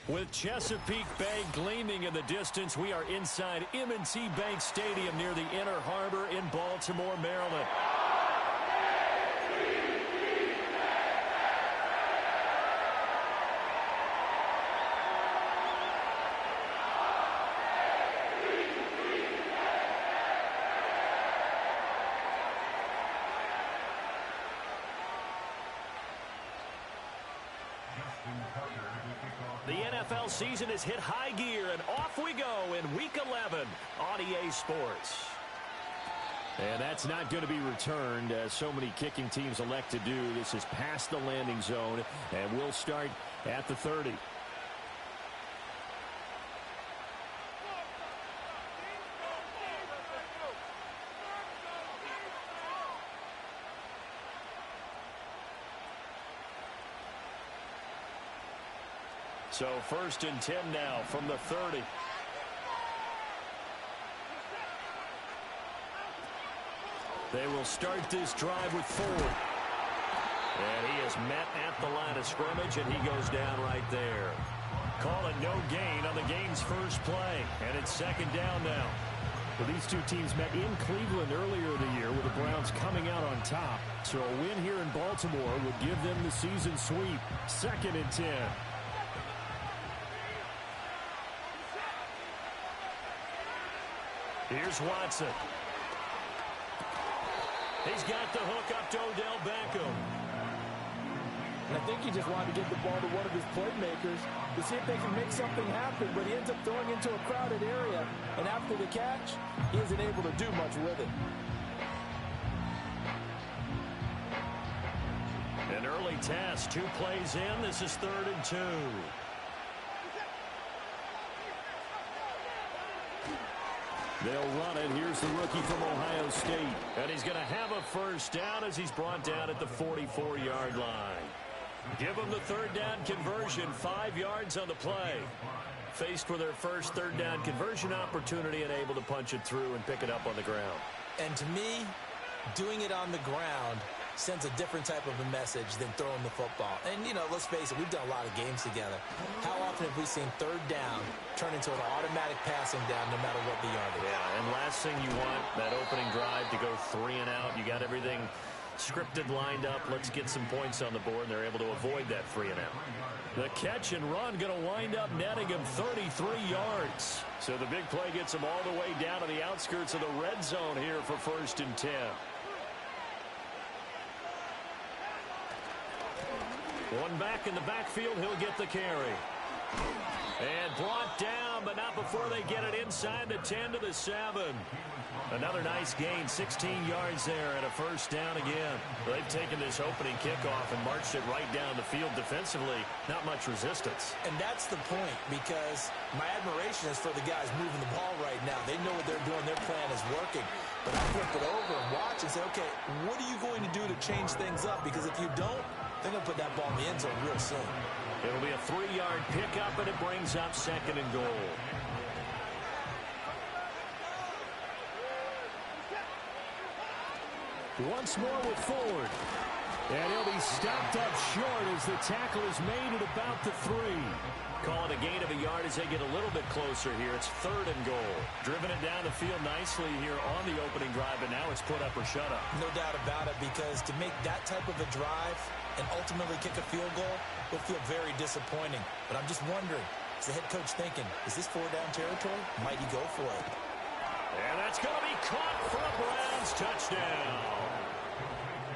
With Chesapeake Bay gleaming in the distance, we are inside M&T Bank Stadium near the Inner Harbor in Baltimore, Maryland. The NFL season has hit high gear, and off we go in Week 11 on EA Sports. And that's not going to be returned, as so many kicking teams elect to do. This is past the landing zone, and we'll start at the 30. So 1st and 10 now from the 30. They will start this drive with Ford. And he is met at the line of scrimmage, and he goes down right there. Call it no gain on the game's first play. And it's 2nd down now. Well, these two teams met in Cleveland earlier in the year with the Browns coming out on top. So a win here in Baltimore would give them the season sweep. 2nd and 10. Here's Watson. He's got the hook up to Odell Beckham. And I think he just wanted to get the ball to one of his playmakers to see if they can make something happen, but he ends up throwing into a crowded area, and after the catch, he isn't able to do much with it. An early test, 2 plays in. This is 3rd and 2. They'll run it. Here's the rookie from Ohio State. And he's going to have a first down as he's brought down at the 44-yard line. Give them the 3rd down conversion, 5 yards on the play. Faced with their first 3rd down conversion opportunity and able to punch it through and pick it up on the ground. And to me, doing it on the ground sends a different type of a message than throwing the football. And, you know, let's face it, we've done a lot of games together. How often have we seen 3rd down turn into an automatic passing down no matter what the yardage? Yeah, and last thing you want, that opening drive to go 3 and out. You got everything scripted, lined up. Let's get some points on the board, and they're able to avoid that 3 and out. The catch and run going to wind up netting him 33 yards. So the big play gets him all the way down to the outskirts of the red zone here for 1st and 10. One back in the backfield, he'll get the carry. And brought down, but not before they get it inside the 10 to the 7. Another nice gain, 16 yards there, and a first down again. They've taken this opening kickoff and marched it right down the field defensively. Not much resistance. And that's the point, because my admiration is for the guys moving the ball right now. They know what they're doing. Their plan is working. But I flip it over and watch and say, okay, what are you going to do to change things up? Because if you don't, they're going to put that ball in the end zone real soon. It'll be a 3-yard pickup, and it brings up 2nd and goal. Once more with Ford. And he'll be stopped up short as the tackle is made at about the 3. Call it a gain of a yard as they get a little bit closer here. It's 3rd and goal. Driven it down the field nicely here on the opening drive, and now it's put up or shut up. No doubt about it, because to make that type of a drive and ultimately kick a field goal will feel very disappointing. But I'm just wondering, is the head coach thinking, is this 4-down territory? Might he go for it? And that's going to be caught for a Browns touchdown.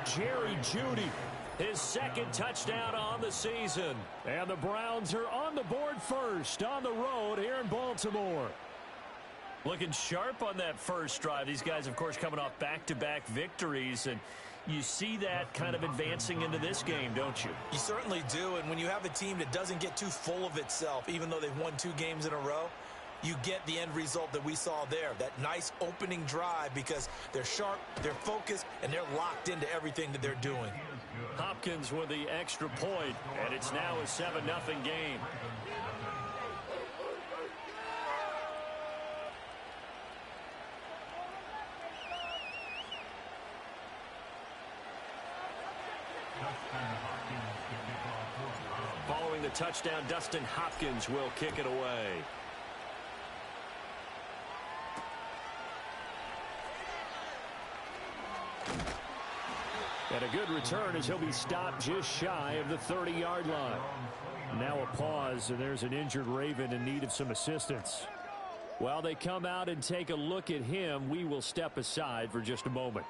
Jerry Jeudy, his 2nd touchdown on the season. And the Browns are on the board first on the road here in Baltimore. Looking sharp on that first drive. These guys, of course, coming off back-to-back victories, and you see that kind of advancing into this game, don't you? You certainly do, and when you have a team that doesn't get too full of itself, even though they've won 2 games in a row, you get the end result that we saw there, that nice opening drive, because they're sharp, they're focused, and they're locked into everything that they're doing. Hopkins with the extra point, and it's now a 7-0 game. Following the touchdown, Dustin Hopkins will kick it away. And a good return as he'll be stopped just shy of the 30-yard line. Now a pause, and there's an injured Raven in need of some assistance. While they come out and take a look at him, we will step aside for just a moment.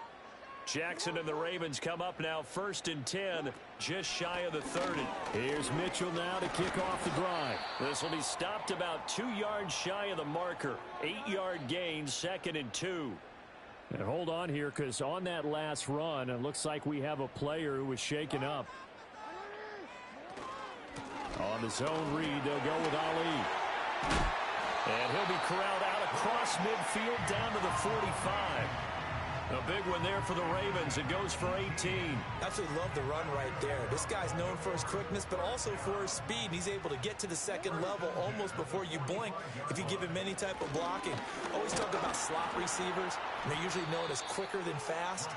Jackson and the Ravens come up now 1st and 10, just shy of the 30. Here's Mitchell now to kick off the drive. This will be stopped about 2 yards shy of the marker. 8-yard gain, 2nd and 2. And hold on here, because on that last run, it looks like we have a player who was shaken up. On the zone read, they'll go with Ali. And he'll be corralled out across midfield down to the 45. A big one there for the Ravens. It goes for 18. Absolutely love the run right there. This guy's known for his quickness, but also for his speed. And he's able to get to the second level almost before you blink if you give him any type of blocking. Always talk about slot receivers. And they're usually known as quicker than fast.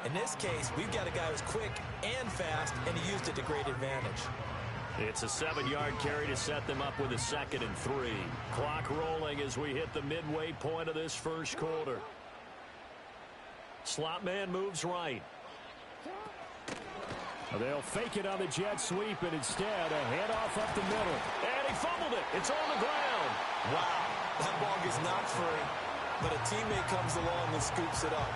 In this case, we've got a guy who's quick and fast, and he used it to great advantage. It's a 7-yard carry to set them up with a 2nd and 3. Clock rolling as we hit the midway point of this first quarter. Slot man moves right. They'll fake it on the jet sweep, and instead a handoff up the middle. And he fumbled it. It's on the ground. Wow, that ball gets knocked free, but a teammate comes along and scoops it up.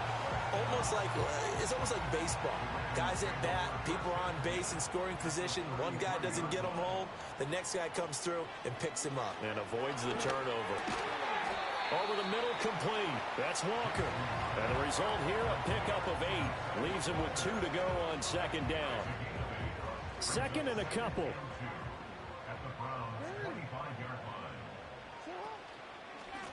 It's almost like baseball. Guys at bat, people are on base in scoring position. One guy doesn't get him home. The next guy comes through and picks him up. And avoids the turnover. Over the middle, complete. That's Walker. And the result here, a pickup of 8. Leaves him with 2 to go on 2nd down. 2nd and a couple.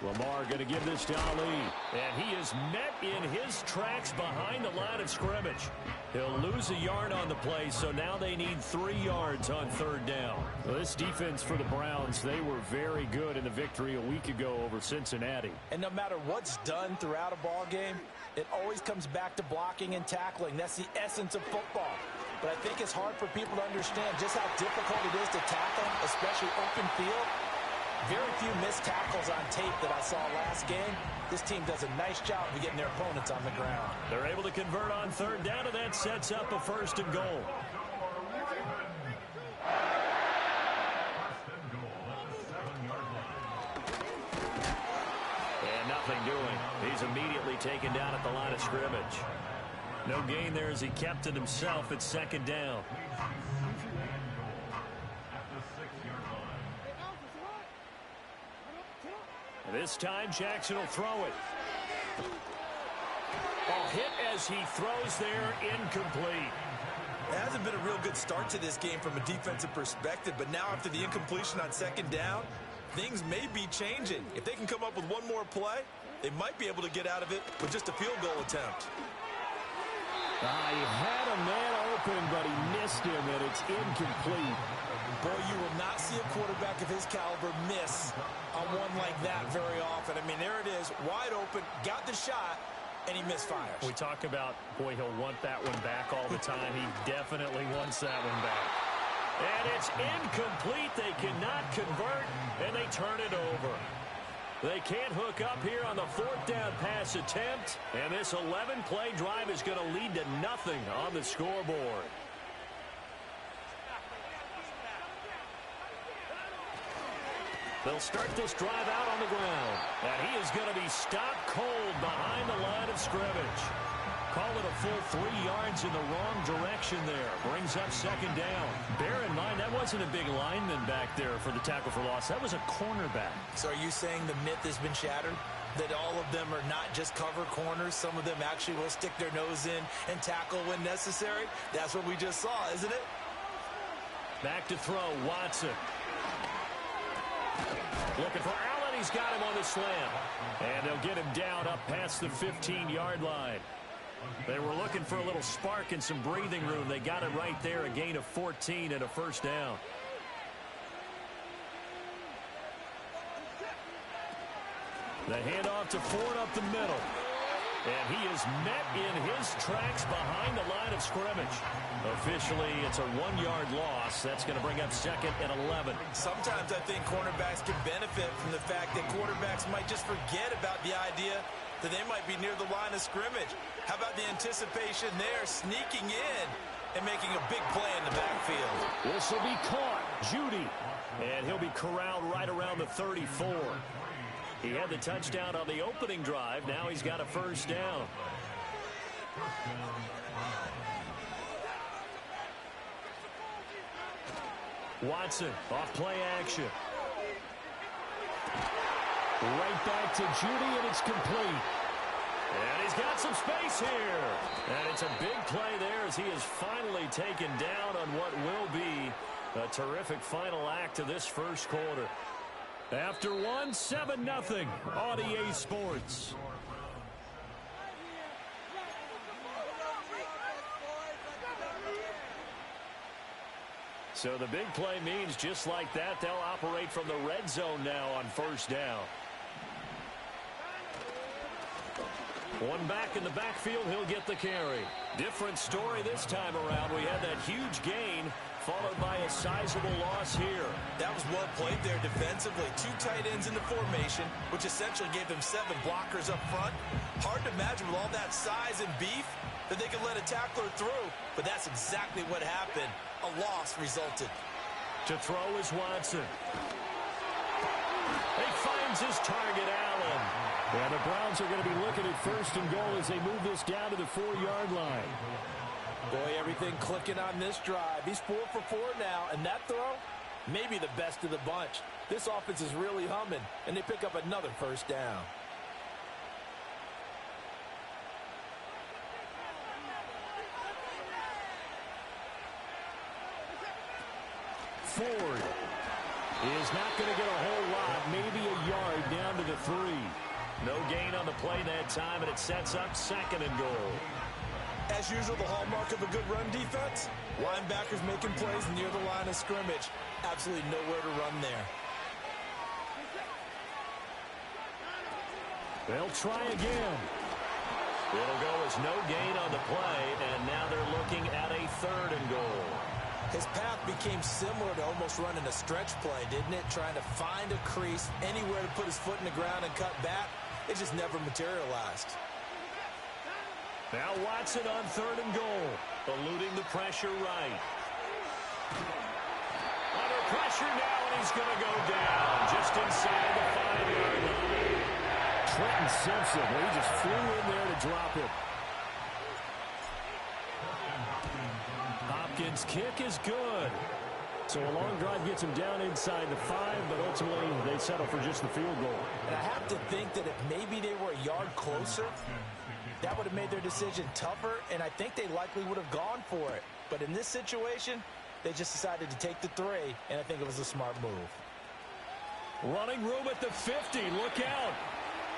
Lamar going to give this to Ali. And he is met in his tracks behind the line of scrimmage. He'll lose a yard on the play, so now they need 3 yards on 3rd down. Well, this defense for the Browns, they were very good in the victory a week ago over Cincinnati. And no matter what's done throughout a ball game, it always comes back to blocking and tackling. That's the essence of football. But I think it's hard for people to understand just how difficult it is to tackle, especially open field. Very few missed tackles on tape that I saw last game. This team does a nice job of getting their opponents on the ground. They're able to convert on 3rd down, and that sets up a 1st and goal. And nothing doing. He's immediately taken down at the line of scrimmage. No gain there as he kept it himself at 2nd down. This time, Jackson will throw it. Ball hit as he throws there, incomplete. It hasn't been a real good start to this game from a defensive perspective, but now after the incompletion on 2nd down, things may be changing. If they can come up with one more play, they might be able to get out of it with just a field goal attempt. He had a man open, but he missed him, and it's incomplete. Boy, you will not see a quarterback of his caliber miss on one like that very often. I mean, there it is, wide open, got the shot, and he misfires. We talk about, boy, he'll want that one back all the time. He definitely wants that one back. And it's incomplete. They cannot convert, and they turn it over. They can't hook up here on the 4th down pass attempt, and this 11-play drive is going to lead to nothing on the scoreboard. They'll start this drive out on the ground. And he is going to be stopped cold behind the line of scrimmage. Call it a full 3 yards in the wrong direction there. Brings up 2nd down. Bear in mind, that wasn't a big lineman back there for the tackle for loss. That was a cornerback. So are you saying the myth has been shattered? That all of them are not just cover corners. Some of them actually will stick their nose in and tackle when necessary? That's what we just saw, isn't it? Back to throw, Watson. Looking for Allen. He's got him on the slam. And they'll get him down up past the 15-yard line. They were looking for a little spark and some breathing room. They got it right there, a gain of 14 and a 1st down. The handoff to Ford up the middle. And he is met in his tracks behind the line of scrimmage. Officially, it's a 1-yard loss. That's going to bring up 2nd and 11. Sometimes I think cornerbacks can benefit from the fact that quarterbacks might just forget about the idea that they might be near the line of scrimmage. How about the anticipation there, sneaking in and making a big play in the backfield? This will be caught. Judy. And he'll be corralled right around the 34. He had the touchdown on the opening drive. Now he's got a first down. Watson off play action. Right back to Judy, and it's complete. And he's got some space here. And it's a big play there as he is finally taken down on what will be a terrific final act to this first quarter. After 7-0 on EA Sports. So the big play means just like that, they'll operate from the red zone now on first down. One back in the backfield, he'll get the carry. Different story this time around. We had that huge gain, followed by a sizable loss here. That was well played there defensively. 2 tight ends in the formation, which essentially gave them 7 blockers up front. Hard to imagine with all that size and beef that they could let a tackler through, but that's exactly what happened. A loss resulted. To throw is Watson. He finds his target, Allen. And the Browns are going to be looking at first and goal as they move this down to the 4-yard line. Boy, everything clicking on this drive. He's 4 for 4 now, and that throw, maybe the best of the bunch. This offense is really humming, and they pick up another first down. Ford is not going to get a whole lot, maybe a yard down to the 3. No gain on the play that time, and it sets up 2nd and goal. As usual, the hallmark of a good run defense, linebackers making plays near the line of scrimmage. Absolutely nowhere to run there. They'll try again. It'll go as no gain on the play, and now they're looking at a 3rd and goal. His path became similar to almost running a stretch play, didn't it? Trying to find a crease, anywhere to put his foot in the ground and cut back. It just never materialized. Now Watson on 3rd and goal, eluding the pressure right. Under pressure now, and he's going to go down just inside the 5-yard line. Trenton Simpson, he just flew in there to drop it. Hopkins' kick is good. So a long drive gets him down inside the 5, but ultimately they settle for just the field goal. And I have to think that if maybe they were a yard closer, that would have made their decision tougher, and I think they likely would have gone for it. But in this situation, they just decided to take the 3, and I think it was a smart move. Running room at the 50. Look out.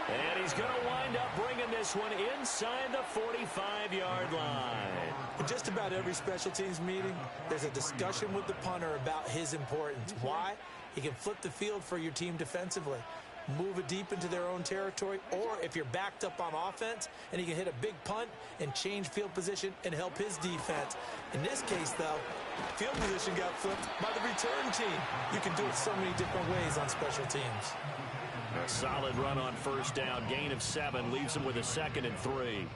And he's going to wind up bringing this one inside the 45-yard line. In just about every special teams meeting, there's a discussion with the punter about his importance. Why? He can flip the field for your team defensively, move it deep into their own territory, or if you're backed up on offense, and he can hit a big punt and change field position and help his defense. In this case, though, field position got flipped by the return team. You can do it so many different ways on special teams. A solid run on first down. Gain of 7 leaves him with a 2nd and 3.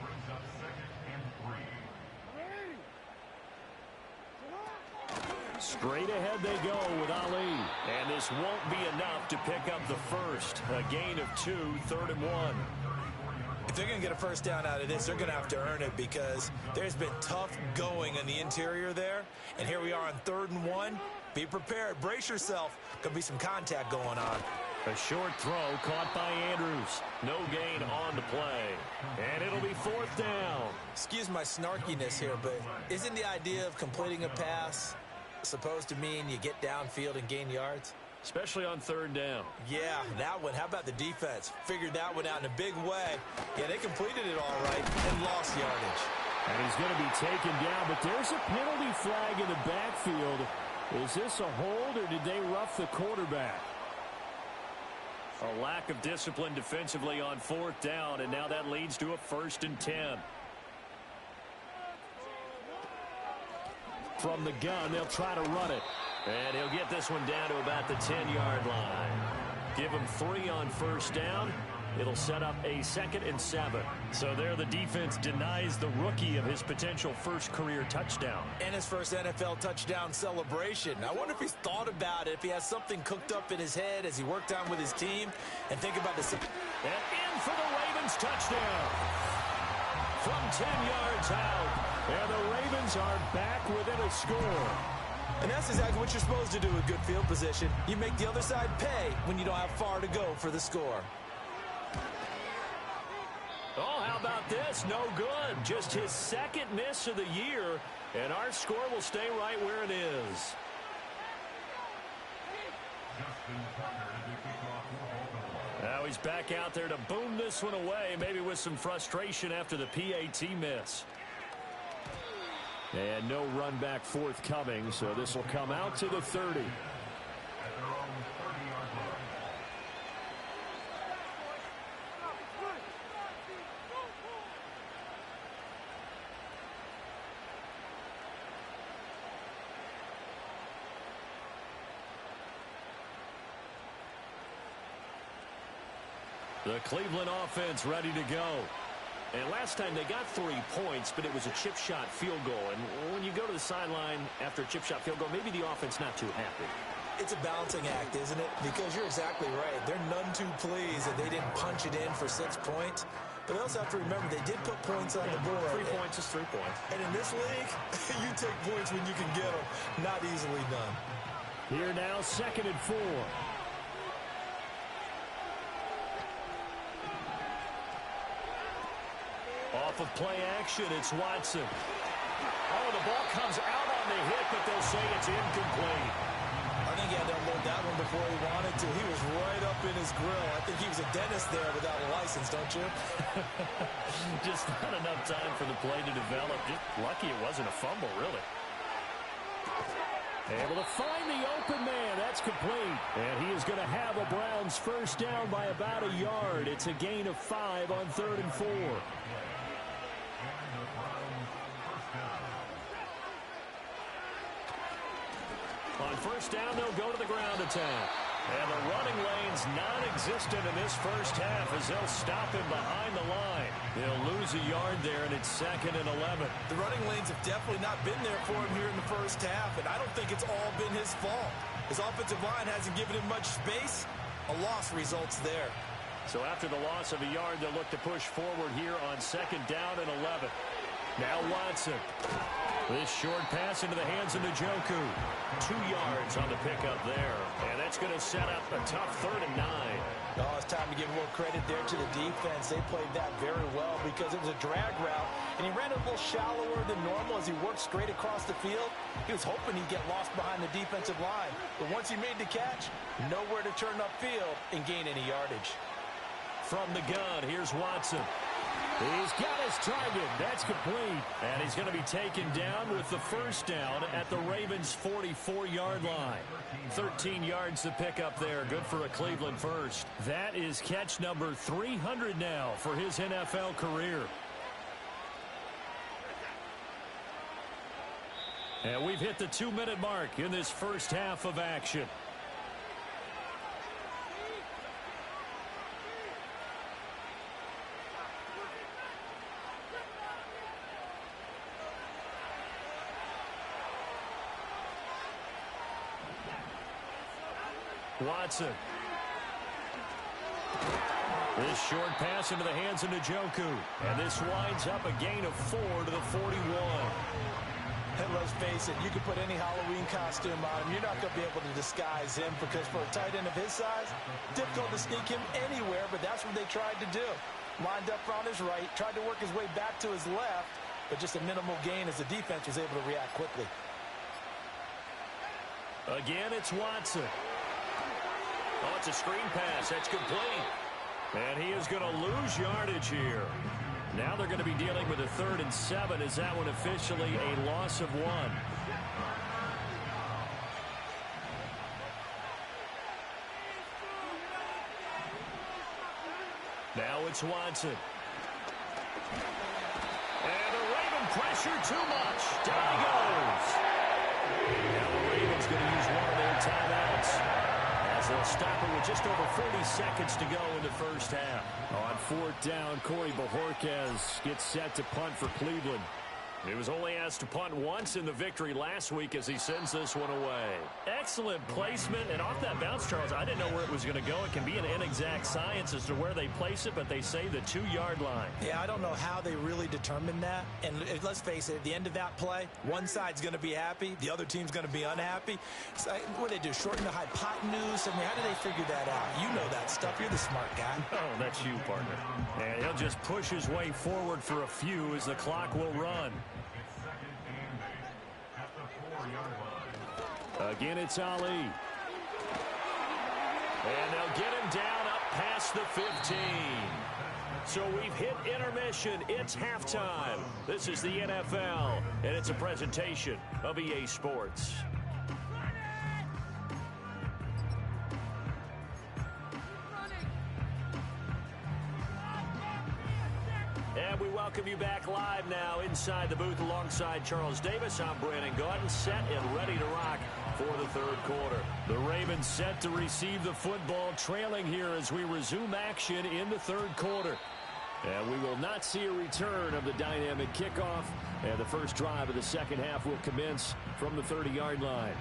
Straight ahead they go with Ali. And this won't be enough to pick up the first. A gain of 2, 3rd and 1. If they're going to get a first down out of this, they're going to have to earn it because there's been tough going in the interior there. And here we are on 3rd and 1. Be prepared. Brace yourself. Could be some contact going on. A short throw caught by Andrews. No gain on the play. And it'll be 4th down. Excuse my snarkiness here, but isn't the idea of completing a pass supposed to mean you get downfield and gain yards? Especially on 3rd down. Yeah, that one. How about the defense? Figured that one out in a big way. Yeah, they completed it all right and lost yardage. And he's going to be taken down, but there's a penalty flag in the backfield. Is this a hold or did they rough the quarterback? A lack of discipline defensively on 4th down, and now that leads to a 1st and 10. From the gun, they'll try to run it. And he'll get this one down to about the 10-yard line. Give him 3 on 1st down. It'll set up a 2nd and 7. So there the defense denies the rookie of his potential first career touchdown. And his first NFL touchdown celebration. I wonder if he's thought about it, if he has something cooked up in his head as he worked on with his team. And think about this. And in for the Ravens touchdown. From 10 yards out. And the Ravens are back within a score. And that's exactly what you're supposed to do with good field position. You make the other side pay when you don't have far to go for the score. Oh, how about this? No good. Just his 2nd miss of the year, and our score will stay right where it is. Now he's back out there to boom this one away, maybe with some frustration after the PAT miss. And no run back forthcoming, so this will come out to the 30. The Cleveland offense ready to go. And last time they got 3 points, but it was a chip shot field goal. And when you go to the sideline after a chip shot field goal, maybe the offense not too happy. It's a balancing act, isn't it? Because you're exactly right. They're none too pleased that they didn't punch it in for 6 points. But they also have to remember they did put points on the board. 3 points is 3 points. And in this league, you take points when you can get them. Not easily done. Here now, 2nd and 4. Off of play action, it's Watson. Oh, the ball comes out on the hit, but they'll say it's incomplete. I think he had to unload that one before he wanted to. He was right up in his grill. I think he was a dentist there without a license, don't you? Just not enough time for the play to develop. Just lucky it wasn't a fumble, really. Able to find the open man. That's complete. And he is going to have a Browns first down by about a yard. It's a gain of 5 on 3rd and 4. On first down, they'll go to the ground attack. And the running lane's non-existent in this first half as they'll stop him behind the line. They'll lose a yard there, and it's 2nd and 11. The running lanes have definitely not been there for him here in the first half, and I don't think it's all been his fault. His offensive line hasn't given him much space. A loss results there. So after the loss of a yard, they'll look to push forward here on 2nd down and 11. Now Watson. This short pass into the hands of Njoku. 2 yards on the pickup there. And that's going to set up a tough 3rd and 9. Oh, it's time to give more credit there to the defense. They played that very well because it was a drag route, and he ran a little shallower than normal as he worked straight across the field. He was hoping he'd get lost behind the defensive line. But once he made the catch, nowhere to turn upfield and gain any yardage. From the gun, here's Watson. He's got his target. That's complete. And he's going to be taken down with the first down at the Ravens' 44-yard line. 13 yards to pick up there. Good for a Cleveland first. That is catch number 300 now for his NFL career. And we've hit the 2-minute mark in this first half of action. Watson. This short pass into the hands of Njoku. And this winds up a gain of 4 to the 41. And let's face it, you can put any Halloween costume on him. You're not going to be able to disguise him because for a tight end of his size, difficult to sneak him anywhere, but that's what they tried to do. Lined up on his right, tried to work his way back to his left, but just a minimal gain as the defense was able to react quickly. Again, it's Watson. Oh, it's a screen pass. That's complete. And he is going to lose yardage here. Now they're going to be dealing with a 3rd and 7. Is that one officially a loss of 1? Now it's Watson. And the Raven pressure too much. Down he goes. Now the Ravens going to use one of their timeouts, as they'll stop it with just over 40 seconds to go in the first half. On fourth down, Corey Bojorquez gets set to punt for Cleveland. He was only asked to punt once in the victory last week as he sends this one away. Excellent placement, and off that bounce, Charles, I didn't know where it was going to go. It can be an inexact science as to where they place it, but they say the 2-yard line. Yeah, I don't know how they really determined that. And let's face it, at the end of that play, one side's going to be happy, the other team's going to be unhappy. So, what do they do, shorten the hypotenuse? I mean, how do they figure that out? You know that stuff. You're the smart guy. Oh, that's you, partner. And he'll just push his way forward for a few as the clock will run. Again, it's Ali. And they'll get him down up past the 15. So we've hit intermission. It's halftime. This is the NFL, and it's a presentation of EA Sports. And we welcome you back live now inside the booth alongside Charles Davis. I'm Brandon Gaudin, set and ready to rock for the third quarter. The Ravens set to receive the football, trailing here as we resume action in the third quarter. And we will not see a return of the dynamic kickoff. And the first drive of the second half will commence from the 30-yard line.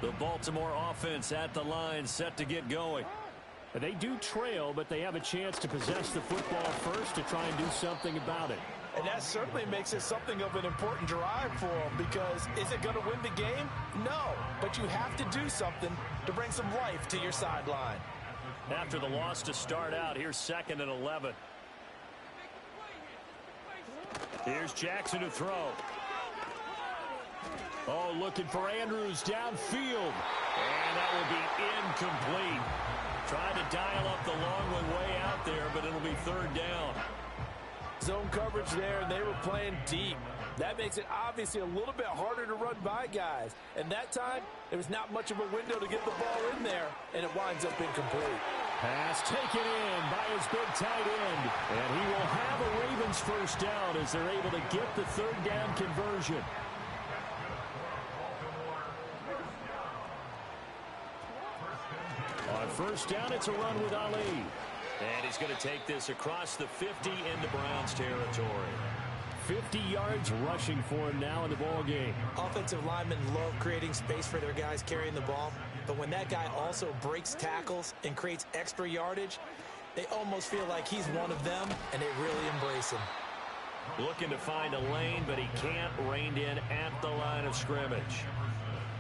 The Baltimore offense at the line, set to get going. They do trail, but they have a chance to possess the football first to try and do something about it. And that certainly makes it something of an important drive for them, because is it going to win the game? No, but you have to do something to bring some life to your sideline. After the loss to start out, here's 2nd and 11. Here's Jackson to throw. Oh, looking for Andrews downfield. And that will be incomplete. Trying to dial up the long one way out there, but it'll be third down. Zone coverage there, and they were playing deep. That makes it obviously a little bit harder to run by guys. And that time, there was not much of a window to get the ball in there, and it winds up incomplete. Pass taken in by his big tight end. And he will have a Ravens first down as they're able to get the third down conversion. On first down, it's a run with Ali. And he's going to take this across the 50 into Browns territory. 50 yards rushing for him now in the ball game. Offensive linemen love creating space for their guys carrying the ball. But when that guy also breaks tackles and creates extra yardage, they almost feel like he's one of them, and they really embrace him. Looking to find a lane, but he can't. Reined in at the line of scrimmage.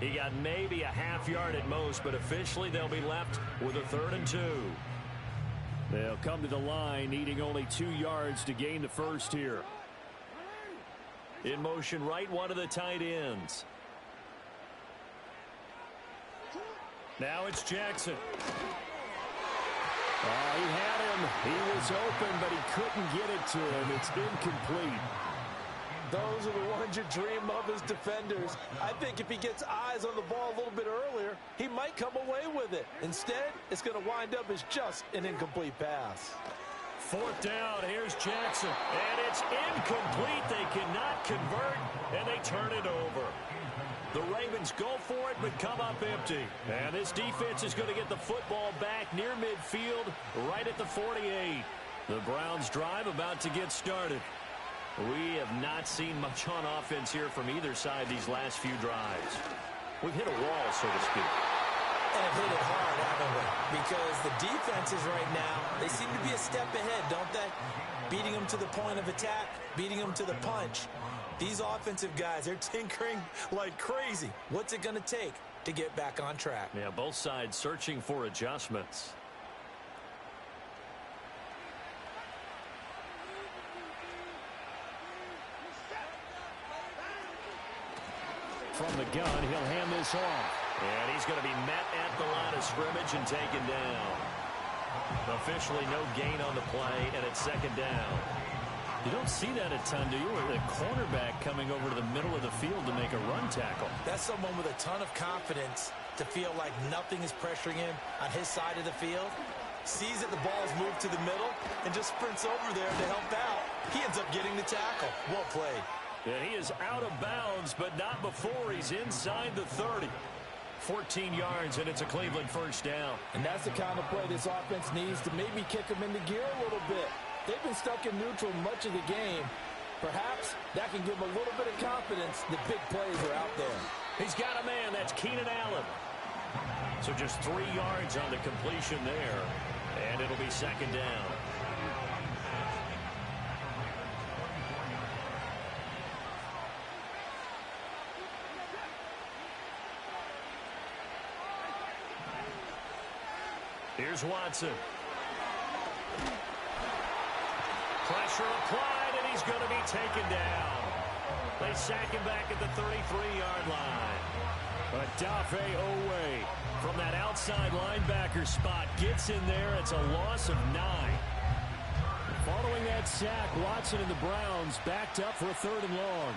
He got maybe a half yard at most, but officially they'll be left with a 3rd and 2. They'll come to the line, needing only 2 yards to gain the first here. In motion, right one of the tight ends. Now it's Jackson. He had him. He was open, but he couldn't get it to him. It's incomplete. Those are the ones you dream of as defenders. I think if he gets eyes on the ball a little bit earlier, he might come away with it. Instead, it's going to wind up as just an incomplete pass. 4th down, here's Jackson. And it's incomplete. They cannot convert, and they turn it over. The Ravens go for it, but come up empty. And this defense is going to get the football back near midfield, right at the 48. The Browns drive about to get started. We have not seen much on offense here from either side these last few drives. We've hit a wall, so to speak. And have hit it hard, haven't we? Because the defenses right now, they seem to be a step ahead, don't they? Beating them to the point of attack, beating them to the punch. These offensive guys, they're tinkering like crazy. What's it going to take to get back on track? Yeah, both sides searching for adjustments. From the gun, he'll hand this off. And he's going to be met at the line of scrimmage and taken down. Officially no gain on the play, and it's 2nd down. You don't see that a ton, do you? Or the cornerback coming over to the middle of the field to make a run tackle. That's someone with a ton of confidence to feel like nothing is pressuring him on his side of the field. Sees that the ball's moved to the middle and just sprints over there to help out. He ends up getting the tackle. Well played. Yeah, he is out of bounds, but not before he's inside the 30. 14 yards, and it's a Cleveland first down. And that's the kind of play this offense needs to maybe kick them into gear a little bit. They've been stuck in neutral much of the game. Perhaps that can give them a little bit of confidence that big plays are out there. He's got a man. That's Keenan Allen. So just 3 yards on the completion there, and it'll be second down. Here's Watson. Pressure applied, and he's going to be taken down. They sack him back at the 33-yard line. Odafe Owe from that outside linebacker spot gets in there. It's a loss of 9. Following that sack, Watson and the Browns backed up for a 3rd and long.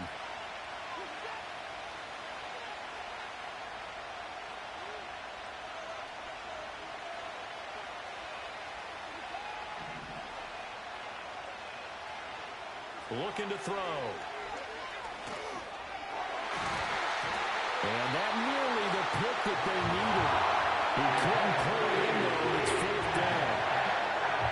Looking to throw. And that nearly the pick that they needed. He couldn't pull it in there when it's 4th down.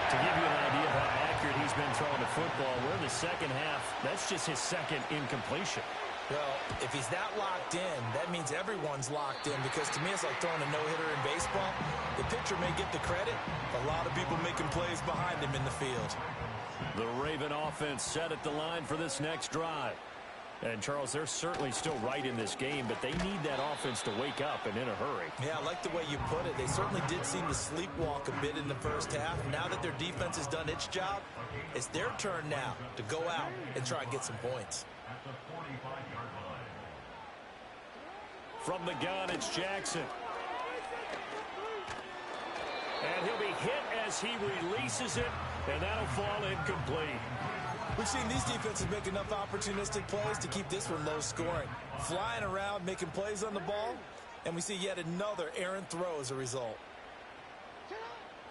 To give you an idea of how accurate he's been throwing the football, we're in the second half. That's just his 2nd incompletion. Well, if he's that locked in, that means everyone's locked in, because to me it's like throwing a no-hitter in baseball. The pitcher may get the credit, but a lot of people making plays behind him in the field. The Raven offense set at the line for this next drive. And, Charles, they're certainly still right in this game, but they need that offense to wake up and in a hurry. Yeah, I like the way you put it. They certainly did seem to sleepwalk a bit in the first half. Now that their defense has done its job, it's their turn now to go out and try and get some points. From the gun, it's Jackson. And he'll be hit as he releases it, and that'll fall incomplete. We've seen these defenses make enough opportunistic plays to keep this one low scoring. Flying around, making plays on the ball, and we see yet another errant throw as a result.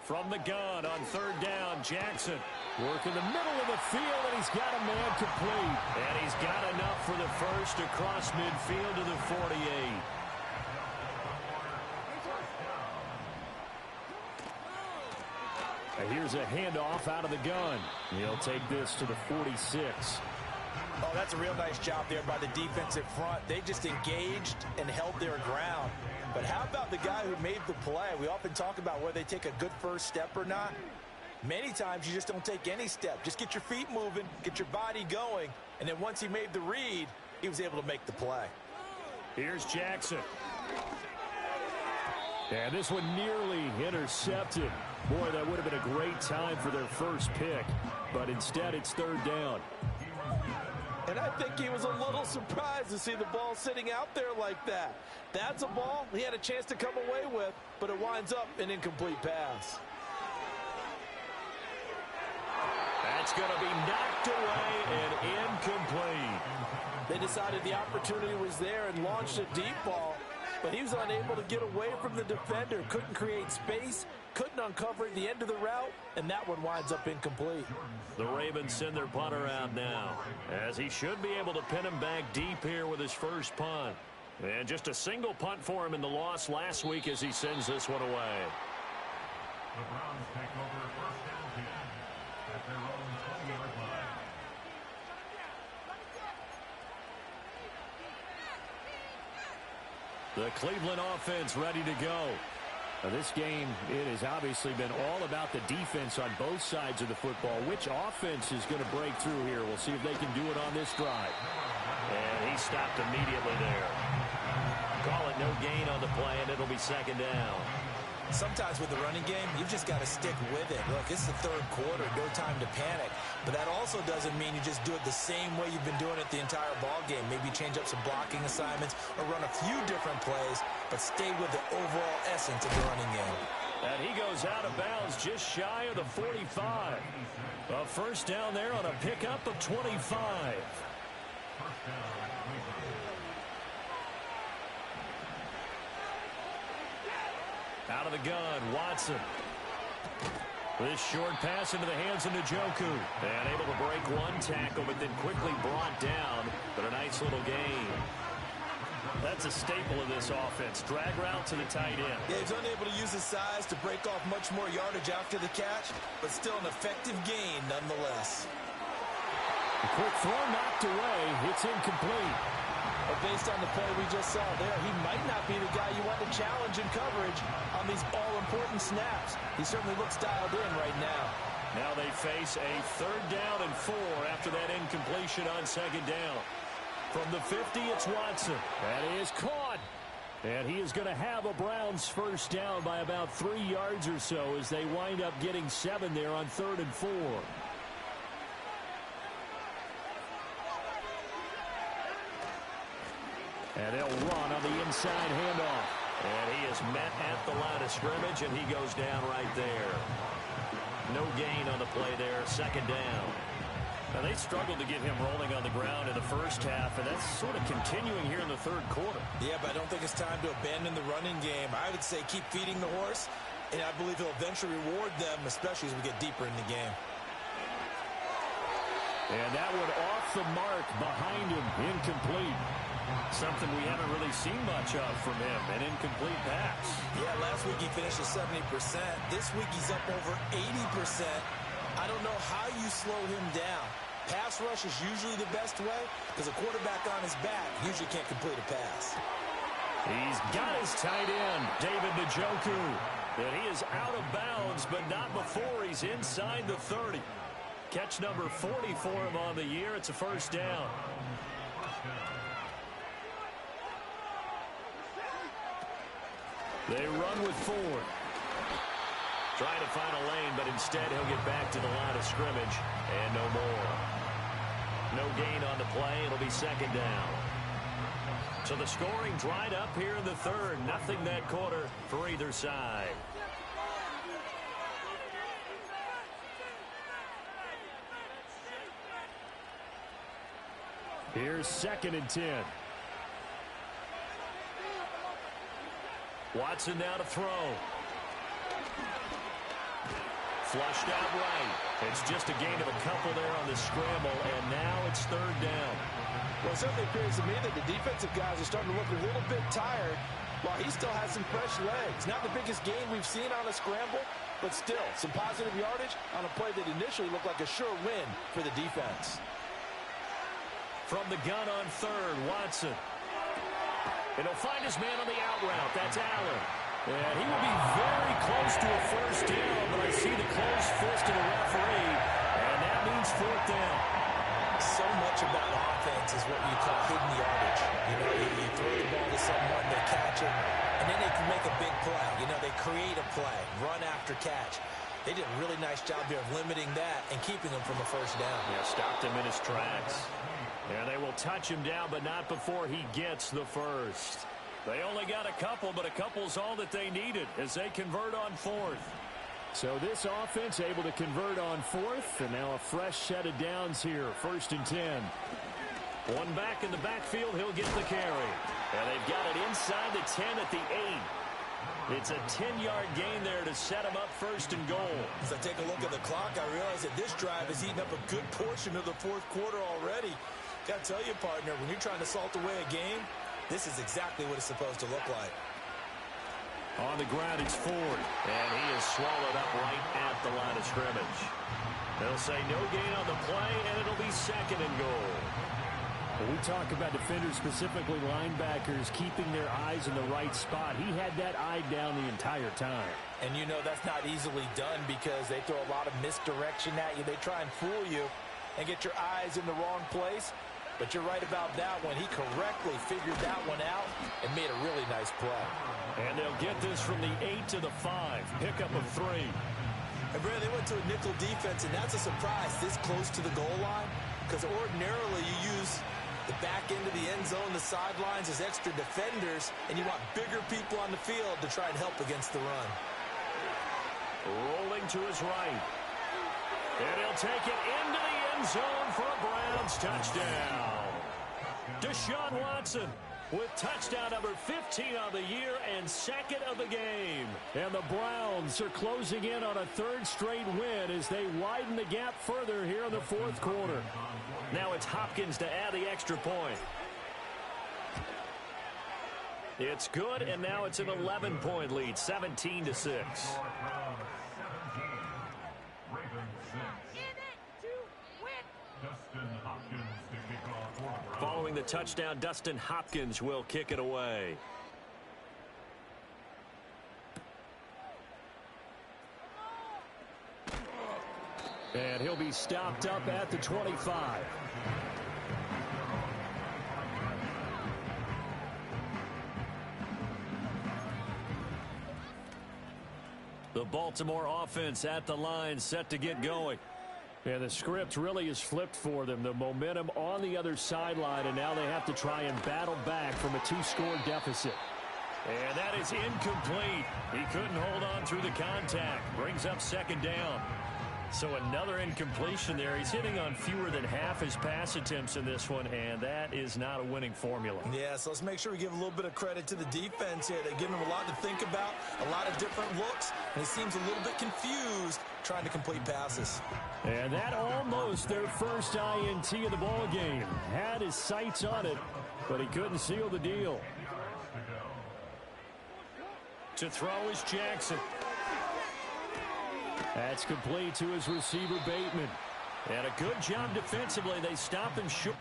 From the gun on 3rd down, Jackson working the middle of the field, and he's got a man complete. And he's got enough for the first across midfield to the 48. And here's a handoff out of the gun. He'll take this to the 46. Oh, that's a real nice job there by the defensive front. They just engaged and held their ground. But how about the guy who made the play? We often talk about whether they take a good first step or not. Many times you just don't take any step. Just get your feet moving, get your body going, and then once he made the read, he was able to make the play. Here's Jackson. And this one nearly intercepted. Boy, that would have been a great time for their first pick, but instead it's 3rd down. And I think he was a little surprised to see the ball sitting out there like that. That's a ball he had a chance to come away with, but it winds up an incomplete pass. That's going to be knocked away and incomplete. They decided the opportunity was there and launched a deep ball, but he was unable to get away from the defender, couldn't create space, couldn't uncover the end of the route, and that one winds up incomplete. The Ravens send their punter out now, as he should be able to pin him back deep here with his first punt. And just a single punt for him in the loss last week as he sends this one away. The Browns take over 1st and 10 at their own 20-yard line. The Cleveland offense ready to go. Now this game, it has obviously been all about the defense on both sides of the football. Which offense is going to break through here? We'll see if they can do it on this drive. And he stopped immediately there. Call it no gain on the play, and it'll be 2nd down. Sometimes with the running game, you've just got to stick with it. Look, it's the 3rd quarter, no time to panic. But that also doesn't mean you just do it the same way you've been doing it the entire ball game. Maybe change up some blocking assignments or run a few different plays, but stay with the overall essence of the running game. And he goes out of bounds just shy of the 45. A first down there on a pickup of 25. Out of the gun, Watson. This short pass into the hands of Njoku. And able to break one tackle, but then quickly brought down. But a nice little gain. That's a staple of this offense. Drag route to the tight end. Yeah, he's unable to use his size to break off much more yardage after the catch, but still an effective gain nonetheless. A quick throw knocked away. It's incomplete. But based on the play we just saw there, he might not be the guy you want to challenge in coverage on these all-important snaps. He certainly looks dialed in right now. Now they face a 3rd down and 4 after that incompletion on 2nd down. From the 50, it's Watson. That is caught. And he is going to have a Browns first down by about 3 yards or so as they wind up getting 7 there on 3rd and 4. And they'll run on the inside handoff. And he is met at the line of scrimmage, and he goes down right there. No gain on the play there, 2nd down. Now, they struggled to get him rolling on the ground in the first half, and that's sort of continuing here in the 3rd quarter. Yeah, but I don't think it's time to abandon the running game. I would say keep feeding the horse, and I believe he'll eventually reward them, especially as we get deeper in the game. And that one off the mark behind him, incomplete. Something we haven't really seen much of from him, an incomplete pass. Yeah, last week he finished at 70%. This week he's up over 80%. I don't know how you slow him down. Pass rush is usually the best way because a quarterback on his back usually can't complete a pass. He's got his tight end, David Njoku. And he is out of bounds, but not before he's inside the 30. Catch number 40 for him on the year. It's a first down. They run with Ford. Trying to find a lane, but instead he'll get back to the line of scrimmage. And no more. No gain on the play. It'll be 2nd down. So the scoring dried up here in the 3rd. Nothing that quarter for either side. Here's 2nd and 10. Watson now to throw. Flushed out right. It's just a gain of a couple there on the scramble, and now it's 3rd down. Well, it certainly appears to me that the defensive guys are starting to look a little bit tired while he still has some fresh legs. Not the biggest gain we've seen on a scramble, but still some positive yardage on a play that initially looked like a sure win for the defense. From the gun on 3rd, Watson. And he'll find his man on the out route. That's Allen. And he will be very close to a first down, but I see the closed fist of the referee, and that means 4th down. So much about offense is what you call hidden yardage. You know, you throw the ball to someone, they catch it, and then they can make a big play. You know, they create a play, run after catch. They did a really nice job here of limiting that and keeping him from a first down. Yeah, stopped him in his tracks. And they will touch him down, but not before he gets the first. They only got a couple, but a couple's all that they needed as they convert on 4th. So this offense able to convert on 4th, and now a fresh set of downs here, 1st and 10. One back in the backfield, he'll get the carry. And they've got it inside the 10 at the 8. It's a 10-yard gain there to set him up 1st and goal. As I take a look at the clock, I realize that this drive has eaten up a good portion of the 4th quarter already. Got to tell you, partner, when you're trying to salt away a game, this is exactly what it's supposed to look like. On the ground, it's Ford, and he is swallowed up right at the line of scrimmage. They'll say no gain on the play, and it'll be 2nd and goal. When we talk about defenders, specifically linebackers, keeping their eyes in the right spot, he had that eye down the entire time. And you know that's not easily done because they throw a lot of misdirection at you. They try and fool you and get your eyes in the wrong place. But you're right about that one. He correctly figured that one out and made a really nice play. And they'll get this from the 8 to the 5. Pickup of 3. And Brad, they went to a nickel defense, and that's a surprise this close to the goal line because ordinarily you use the back end of the end zone, the sidelines as extra defenders, and you want bigger people on the field to try and help against the run. Rolling to his right. And he'll take it into the end zone for a Browns touchdown. Deshaun Watson. with touchdown number 15 on the year and second of the game. And the Browns are closing in on a third straight win as they widen the gap further here in the fourth quarter. Now it's Hopkins to add the extra point. It's good, and now it's an 11-point lead, 17-6. Following the touchdown, Dustin Hopkins will kick it away. And he'll be stopped up at the 25. The Baltimore offense at the line, set to get going. And the script really is flipped for them. The momentum on the other sideline, and now they have to try and battle back from a 2-score deficit. And that is incomplete. He couldn't hold on through the contact. Brings up second down. So another incompletion there. He's hitting on fewer than half his pass attempts in this one, and that is not a winning formula. Yeah, so let's make sure we give a little bit of credit to the defense here. They're giving him a lot to think about, a lot of different looks, and he seems a little bit confused trying to complete passes. And that almost their first INT of the ball game. Had his sights on it, but he couldn't seal the deal. To throw is Jackson. That's complete to his receiver, Bateman. And a good job defensively. They stop him short.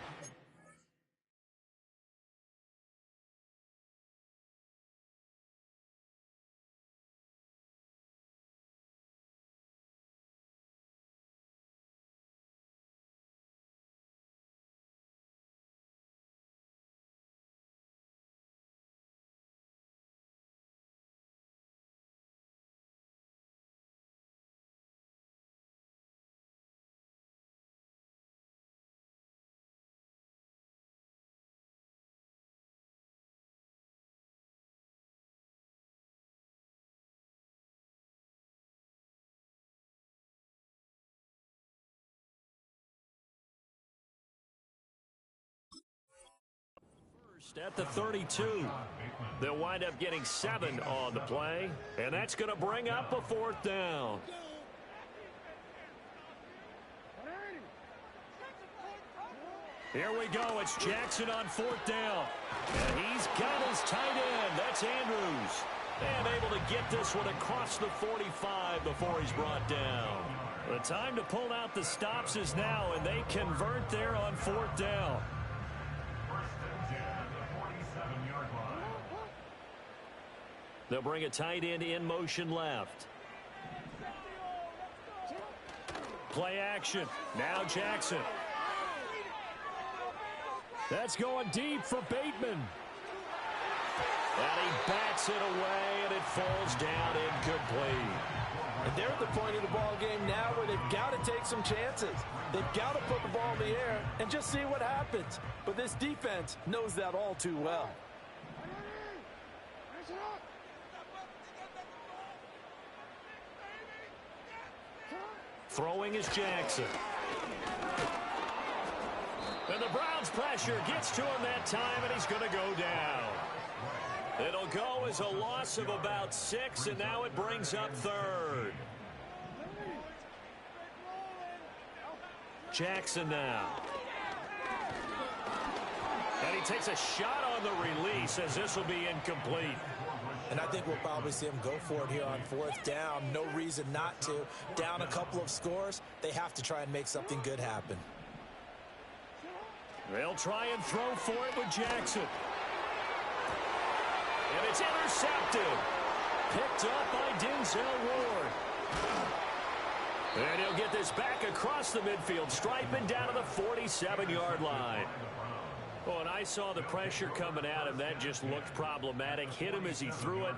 At the 32. They'll wind up getting 7 on the play, and that's going to bring up a fourth down. Here we go. It's Jackson on fourth down. And he's got his tight end. That's Andrews. And able to get this one across the 45 before he's brought down. The time to pull out the stops is now, and they convert there on fourth down. They'll bring a tight end in motion left. Play action. Now Jackson. That's going deep for Bateman. And he bats it away, and it falls down incomplete. And they're at the point of the ball game now where they've got to take some chances. They've got to put the ball in the air and just see what happens. But this defense knows that all too well. Throwing is Jackson. And the Browns pressure gets to him that time, and he's going to go down. It'll go as a loss of about 6, and now it brings up third. Jackson now. And he takes a shot on the release as this will be incomplete. And I think we'll probably see him go for it here on fourth down. No reason not to. Down a couple of scores, they have to try and make something good happen. They'll try and throw for it with Jackson. And it's intercepted. Picked up by Denzel Ward. And he'll get this back across the midfield stripe and down to the 47-yard line. Oh, and I saw the pressure coming at him. That just looked problematic. Hit him as he threw it,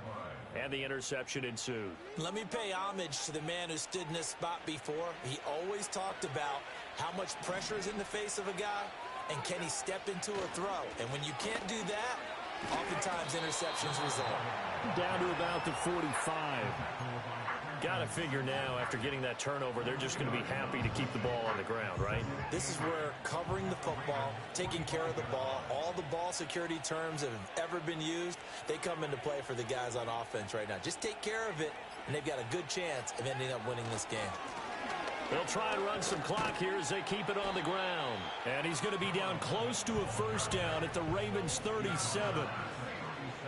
and the interception ensued. Let me pay homage to the man who stood in this spot before. He always talked about how much pressure is in the face of a guy, and can he step into a throw. And when you can't do that, oftentimes interceptions result. Down to about the 45. Got to figure now, after getting that turnover, they're just going to be happy to keep the ball on the ground, right? This is where covering the football, taking care of the ball, all the ball security terms that have ever been used, they come into play for the guys on offense right now. Just take care of it, and they've got a good chance of ending up winning this game. They'll try and run some clock here as they keep it on the ground. And he's going to be down close to a first down at the Ravens' 37.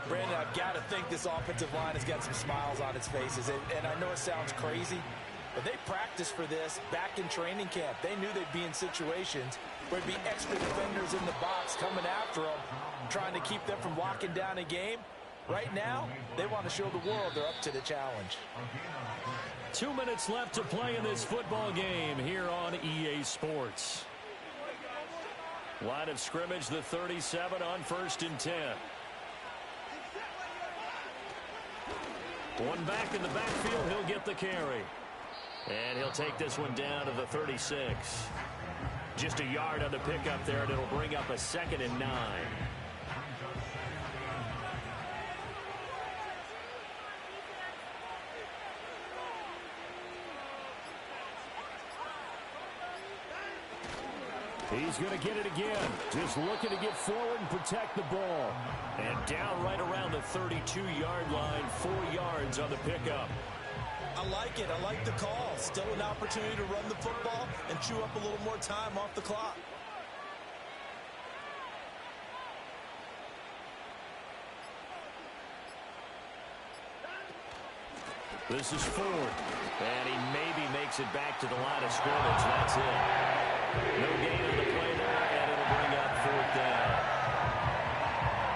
Brandon, I've got to think this offensive line has got some smiles on its faces. And I know it sounds crazy, but they practiced for this back in training camp. They knew they'd be in situations where there'd be extra defenders in the box coming after them, trying to keep them from locking down a game. Right now, they want to show the world they're up to the challenge. 2 minutes left to play in this football game here on EA Sports. Line of scrimmage, the 37 on 1st and 10. One back in the backfield, he'll get the carry. And he'll take this one down to the 36. Just a yard on the pickup there, and it'll bring up a 2nd and 9. He's going to get it again. Just looking to get forward and protect the ball. And down right around the 32-yard line, 4 yards on the pickup. I like it. I like the call. Still an opportunity to run the football and chew up a little more time off the clock. This is Ford. And he maybe makes it back to the line of scrimmage. That's it. No gain on the play there, and it'll bring up 4th down.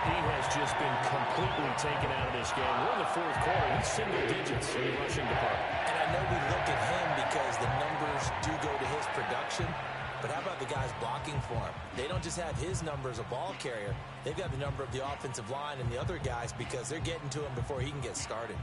He has just been completely taken out of this game. We're in the 4th quarter. He's single digits in the rushing department. And I know we look at him because the numbers do go to his production, but how about the guys blocking for him? They don't just have his number as a ball carrier. They've got the number of the offensive line and the other guys because they're getting to him before he can get started.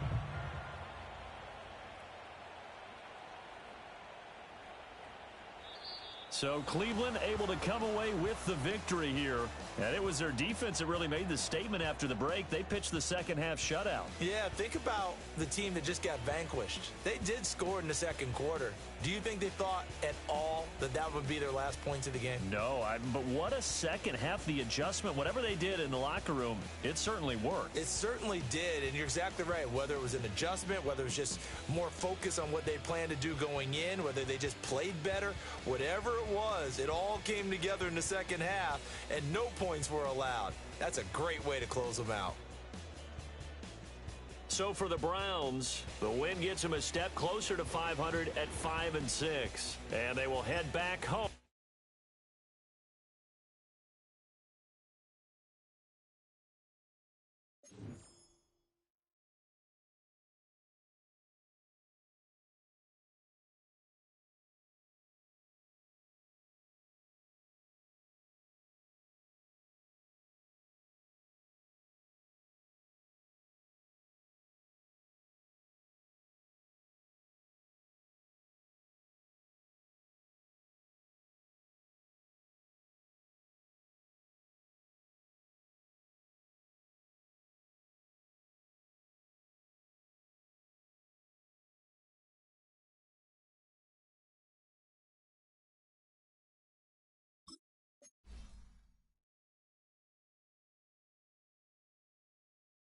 So Cleveland able to come away with the victory here. And it was their defense that really made the statement after the break. They pitched the second half shutout. Yeah, think about the team that just got vanquished. They did score in the 2nd quarter. Do you think they thought at all that that would be their last points of the game? No, but what a second half. The adjustment, whatever they did in the locker room, it certainly worked. It certainly did, and you're exactly right. Whether it was an adjustment, whether it was just more focus on what they planned to do going in, whether they just played better, whatever it was, it all came together in the second half, and no points were allowed. That's a great way to close them out. So for the Browns, the win gets them a step closer to 500 at 5-6, and they will head back home.